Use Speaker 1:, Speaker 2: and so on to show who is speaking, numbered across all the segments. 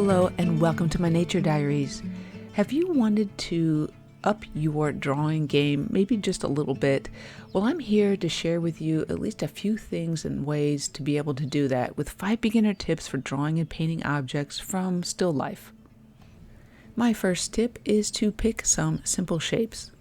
Speaker 1: Hello and welcome to my Nature Diaries. Have you wanted to up your drawing game, maybe just a little bit? Well, I'm here to share with you at least a few things and ways to be able to do that with 5 beginner tips for drawing and painting objects from still life. My first tip is to pick some simple shapes.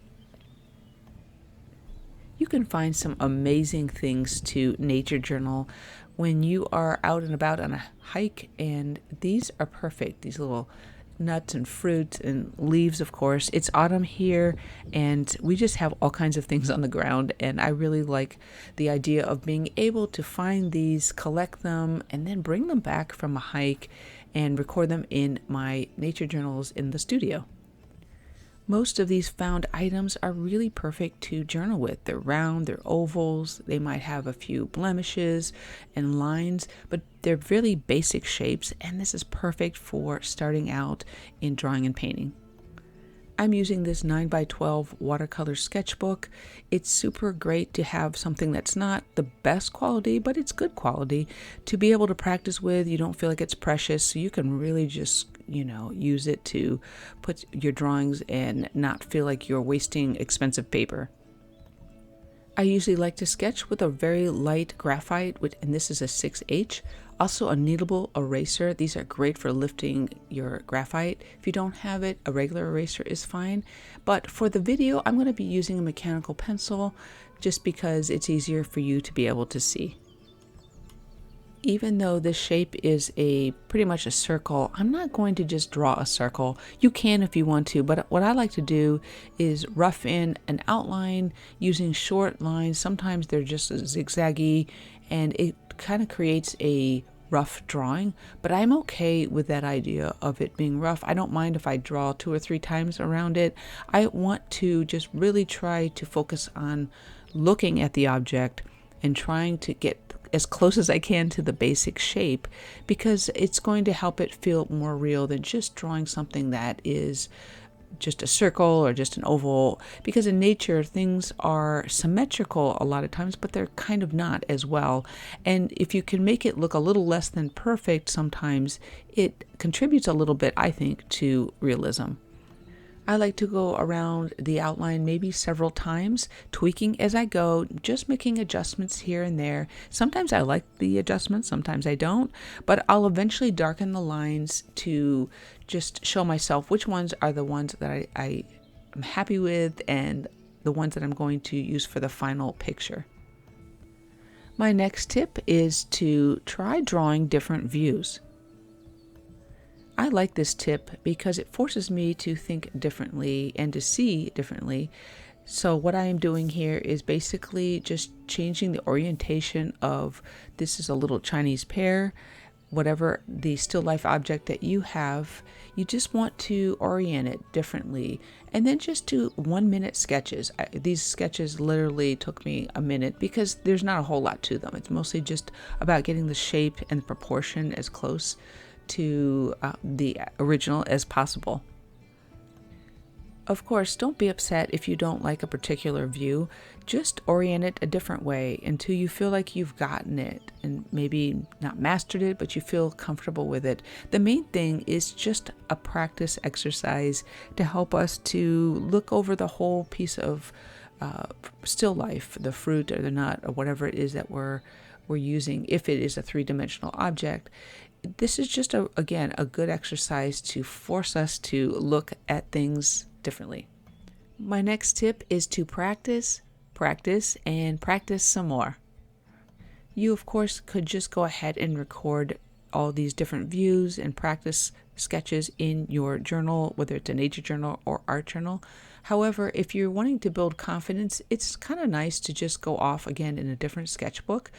Speaker 1: You can find some amazing things to nature journal when you are out and about on a hike, and these are perfect. These little nuts and fruits and leaves, of course. It's autumn here, and we just have all kinds of things on the ground, and I really like the idea of being able to find these, collect them, and then bring them back from a hike and record them in my nature journals in the studio. Most of these found items are really perfect to journal with. They're round, they're ovals, they might have a few blemishes and lines, but they're really basic shapes, and this is perfect for starting out in drawing and painting. I'm using this 9x12 watercolor sketchbook. It's super great to have something that's not the best quality, but it's good quality to be able to practice with. You don't feel like it's precious, so you can really just, use it to put your drawings and not feel like you're wasting expensive paper. I usually like to sketch with a very light graphite, and this is a 6H. Also a kneadable eraser. These are great for lifting your graphite. If you don't have it, a regular eraser is fine. But for the video, I'm going to be using a mechanical pencil just because it's easier for you to be able to see. Even though this shape is pretty much a circle, I'm not going to just draw a circle. You can if you want to, but what I like to do is rough in an outline using short lines. Sometimes they're just zigzaggy, and it kind of creates a rough drawing, but I'm okay with that idea of it being rough. I don't mind if I draw 2 or 3 times around it. I want to just really try to focus on looking at the object and trying to get as close as I can to the basic shape, because it's going to help it feel more real than just drawing something that is just a circle or just an oval, because in nature things are symmetrical a lot of times, but they're kind of not as well. And if you can make it look a little less than perfect, sometimes it contributes a little bit, I think, to realism. I like to go around the outline maybe several times, tweaking as I go, just making adjustments here and there. Sometimes I like the adjustments, sometimes I don't, but I'll eventually darken the lines to just show myself which ones are the ones that I am happy with and the ones that I'm going to use for the final picture. My next tip is to try drawing different views. I like this tip because it forces me to think differently and to see differently. So what I am doing here is basically just changing the orientation of, this is a little Chinese pear, whatever the still life object that you have, you just want to orient it differently. And then just do 1-minute sketches. These sketches literally took me a minute because there's not a whole lot to them. It's mostly just about getting the shape and the proportion as close to the original as possible. Of course, don't be upset if you don't like a particular view. Just orient it a different way until you feel like you've gotten it and maybe not mastered it, but you feel comfortable with it. The main thing is just a practice exercise to help us to look over the whole piece of still life, the fruit or the nut or whatever it is that we're using, if it is a 3-dimensional object. This is just, again, a good exercise to force us to look at things differently. My next tip is to practice, and practice some more. You, of course, could just go ahead and record all these different views and practice sketches in your journal, whether it's a nature journal or art journal. However, if you're wanting to build confidence, it's kind of nice to just go off again in a different sketchbook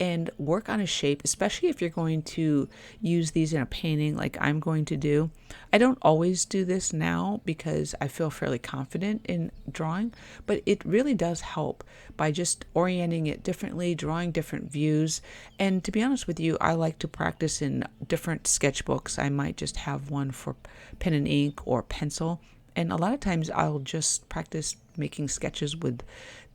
Speaker 1: and work on a shape, especially if you're going to use these in a painting like I'm going to do. I don't always do this now because I feel fairly confident in drawing, but it really does help by just orienting it differently, drawing different views. And to be honest with you, I like to practice in different sketchbooks. I might just have one for pen and ink or pencil. And a lot of times I'll just practice making sketches with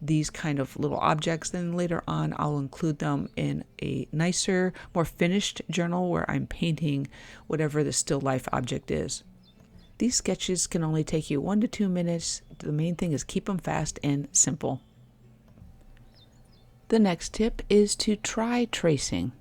Speaker 1: these kind of little objects. Then later on, I'll include them in a nicer, more finished journal where I'm painting whatever the still life object is. These sketches can only take you 1 to 2 minutes. The main thing is keep them fast and simple. The next tip is to try tracing.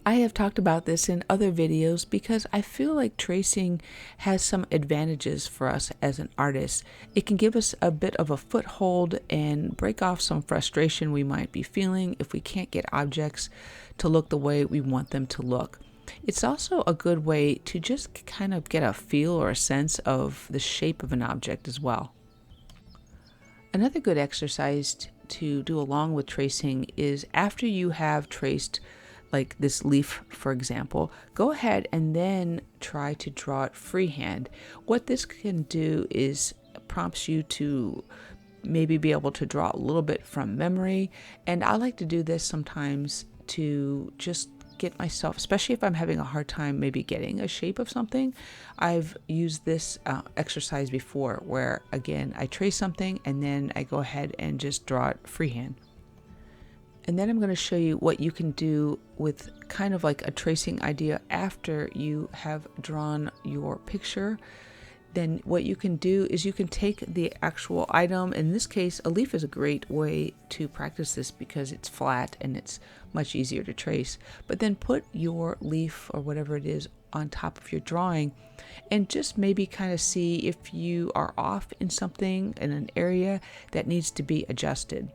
Speaker 1: I have talked about this in other videos because I feel like tracing has some advantages for us as an artist. It can give us a bit of a foothold and break off some frustration we might be feeling if we can't get objects to look the way we want them to look. It's also a good way to just kind of get a feel or a sense of the shape of an object as well. Another good exercise to do along with tracing is after you have traced like this leaf, for example, go ahead and then try to draw it freehand. What this can do is prompts you to maybe be able to draw a little bit from memory. And I like to do this sometimes to just get myself, especially if I'm having a hard time maybe getting a shape of something. I've used this exercise before where, again, I trace something and then I go ahead and just draw it freehand. And then I'm going to show you what you can do with kind of like a tracing idea after you have drawn your picture. Then what you can do is you can take the actual item. In this case, a leaf is a great way to practice this because it's flat and it's much easier to trace. But then put your leaf or whatever it is on top of your drawing and just maybe kind of see if you are off in something in an area that needs to be adjusted.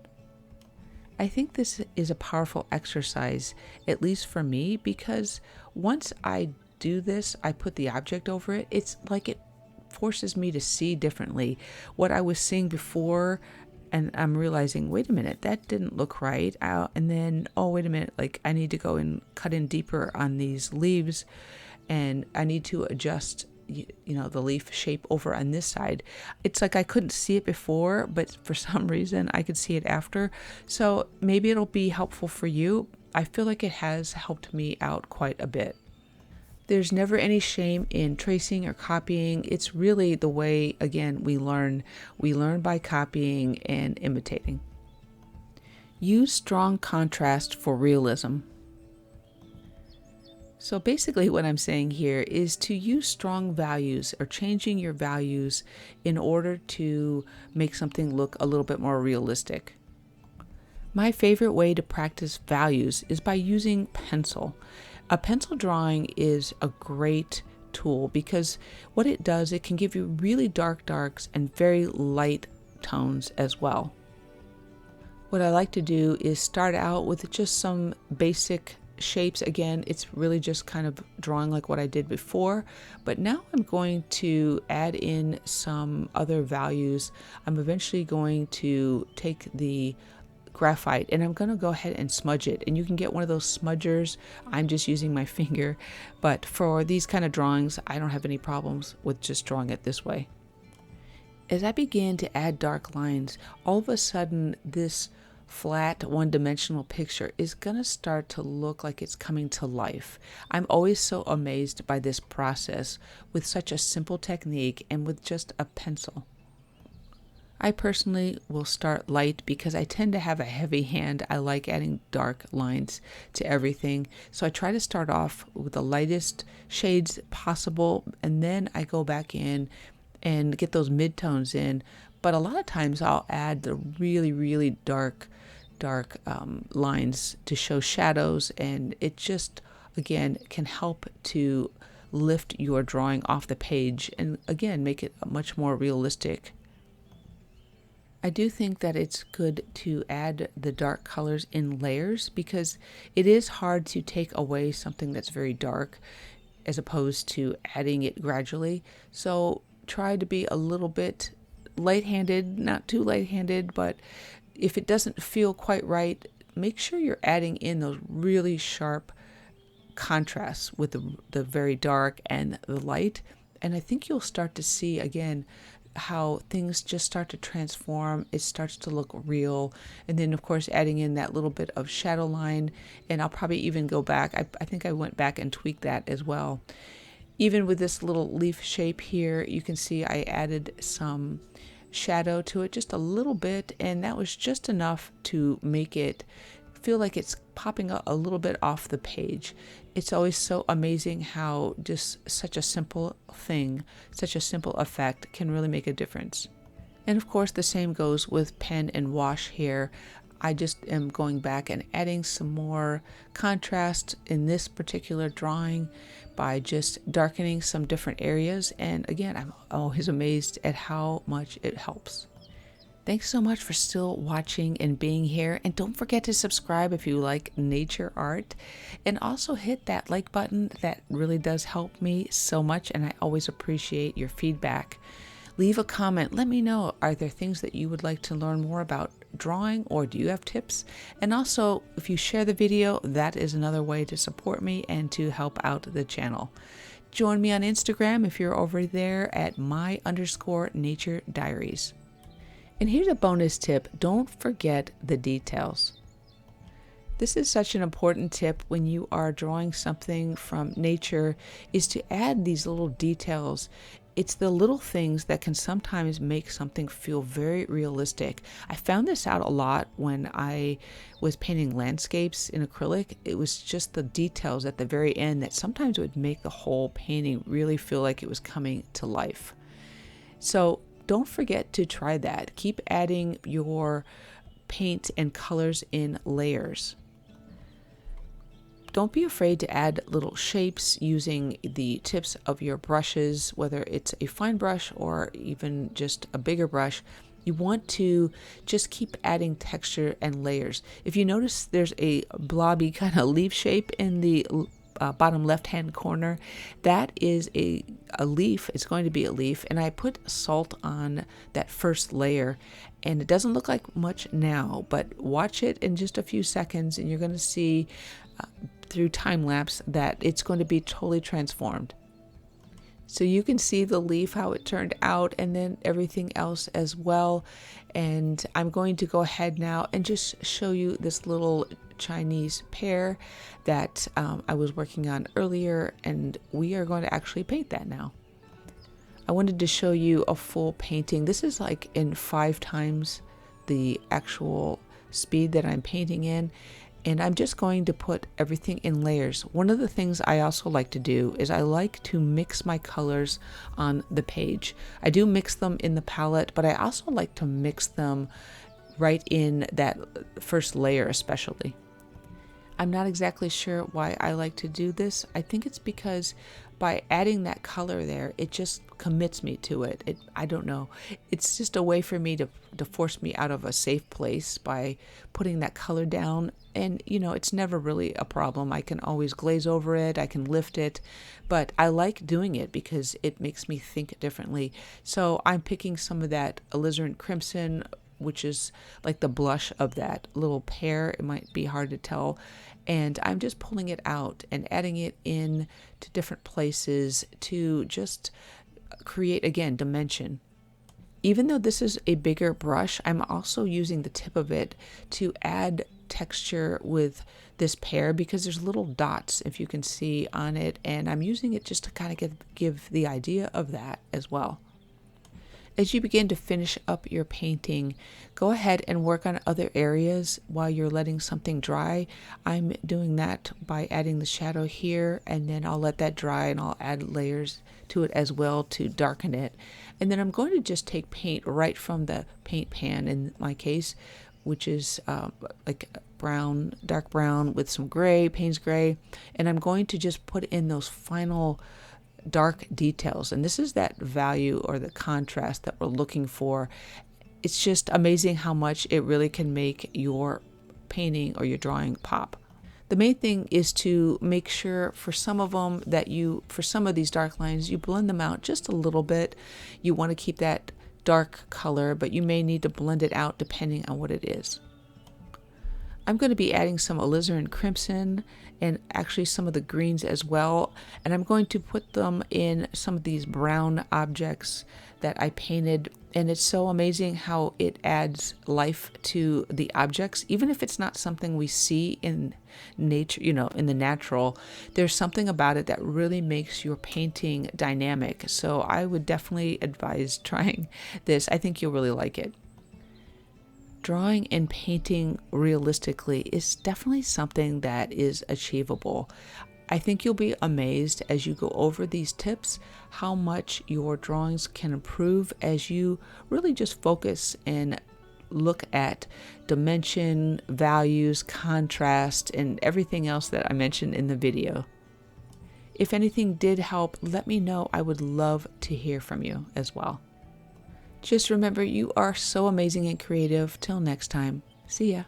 Speaker 1: I think this is a powerful exercise, at least for me, because once I do this, I put the object over it. It's like it forces me to see differently what I was seeing before, and I'm realizing, wait a minute, that didn't look right. And then, oh, wait a minute, like I need to go and cut in deeper on these leaves, and I need to adjust the leaf shape over on this side. It's like I couldn't see it before, but for some reason I could see it after. So maybe it'll be helpful for you. I feel like it has helped me out quite a bit. There's never any shame in tracing or copying. It's really the way, again, we learn. We learn by copying and imitating. Use strong contrast for realism. So basically what I'm saying here is to use strong values or changing your values in order to make something look a little bit more realistic. My favorite way to practice values is by using pencil. A pencil drawing is a great tool because what it does, it can give you really dark darks and very light tones as well. What I like to do is start out with just some basic shapes. Again, it's really just kind of drawing like what I did before, but now I'm going to add in some other values. I'm eventually going to take the graphite and I'm going to go ahead and smudge it, and you can get one of those smudgers. I'm just using my finger, but for these kind of drawings I don't have any problems with just drawing it this way. As I begin to add dark lines, all of a sudden this flat one-dimensional picture is going to start to look like it's coming to life. I'm always so amazed by this process with such a simple technique and with just a pencil. I personally will start light because I tend to have a heavy hand. I like adding dark lines to everything. So I try to start off with the lightest shades possible, and then I go back in and get those midtones in. But a lot of times I'll add the really, really dark lines to show shadows, and it just, again, can help to lift your drawing off the page and, again, make it much more realistic. I do think that it's good to add the dark colors in layers because it is hard to take away something that's very dark as opposed to adding it gradually. So try to be a little bit light-handed, not too light-handed, but if it doesn't feel quite right, make sure you're adding in those really sharp contrasts with the very dark and the light. And I think you'll start to see, again, how things just start to transform. It starts to look real. And then, of course, adding in that little bit of shadow line. And I'll probably even go back. I think I went back and tweaked that as well. Even with this little leaf shape here, you can see I added some shadow to it, just a little bit, and that was just enough to make it feel like it's popping a little bit off the page. It's always so amazing how just such a simple thing, such a simple effect can really make a difference. And of course the same goes with pen and wash here. I just am going back and adding some more contrast in this particular drawing by just darkening some different areas. And again, I'm always amazed at how much it helps. Thanks so much for still watching and being here. And don't forget to subscribe if you like nature art. And also hit that like button. That really does help me so much, and I always appreciate your feedback. Leave a comment. Let me know, are there things that you would like to learn more about drawing, or do you have tips? And also, if you share the video, that is another way to support me and to help out the channel. Join me on Instagram if you're over there at my_Nature Diaries. And here's a bonus tip. Don't forget the details. This is such an important tip when you are drawing something from nature, is to add these little details. It's the little things that can sometimes make something feel very realistic. I found this out a lot when I was painting landscapes in acrylic. It was just the details at the very end that sometimes would make the whole painting really feel like it was coming to life. So don't forget to try that. Keep adding your paint and colors in layers. Don't be afraid to add little shapes using the tips of your brushes, whether it's a fine brush or even just a bigger brush. You want to just keep adding texture and layers. If you notice there's a blobby kind of leaf shape in the bottom left hand corner, that is a leaf. It's going to be a leaf, and I put salt on that first layer, and it doesn't look like much now, but watch it in just a few seconds and you're going to see through time lapse that it's going to be totally transformed. So you can see the leaf, how it turned out, and then everything else as well. And I'm going to go ahead now and just show you this little Chinese pear that I was working on earlier, and we are going to actually paint that now. I wanted to show you a full painting. This is like in 5 times the actual speed that I'm painting in. And I'm just going to put everything in layers. One of the things I also like to do is I like to mix my colors on the page. I do mix them in the palette, but I also like to mix them right in that first layer especially. I'm not exactly sure why I like to do this. I think it's because by adding that color there, it just commits me to it. I don't know. It's just a way for me to force me out of a safe place by putting that color down. And, you know, it's never really a problem. I can always glaze over it. I can lift it. But I like doing it because it makes me think differently. So I'm picking some of that alizarin crimson, which is like the blush of that little pear. It might be hard to tell. And I'm just pulling it out and adding it in to different places to just create, again, dimension. Even though this is a bigger brush, I'm also using the tip of it to add texture with this pear because there's little dots, if you can see, on it. And I'm using it just to kind of give the idea of that as well. As you begin to finish up your painting, go ahead and work on other areas while you're letting something dry. I'm doing that by adding the shadow here, and then I'll let that dry and I'll add layers to it as well to darken it. And then I'm going to just take paint right from the paint pan in my case, which is like brown, dark brown with some gray, Payne's gray, and I'm going to just put in those final dark details. And this is that value or the contrast that we're looking for. It's just amazing how much it really can make your painting or your drawing pop. The main thing is to make sure for some of them that for some of these dark lines, you blend them out just a little bit. You want to keep that dark color, but you may need to blend it out depending on what it is. I'm going to be adding some alizarin crimson and actually some of the greens as well. And I'm going to put them in some of these brown objects that I painted. And it's so amazing how it adds life to the objects, even if it's not something we see in nature, in the natural. There's something about it that really makes your painting dynamic. So I would definitely advise trying this. I think you'll really like it. Drawing and painting realistically is definitely something that is achievable. I think you'll be amazed as you go over these tips how much your drawings can improve as you really just focus and look at dimension, values, contrast, and everything else that I mentioned in the video. If anything did help, let me know. I would love to hear from you as well. Just remember, you are so amazing and creative. Till next time, see ya.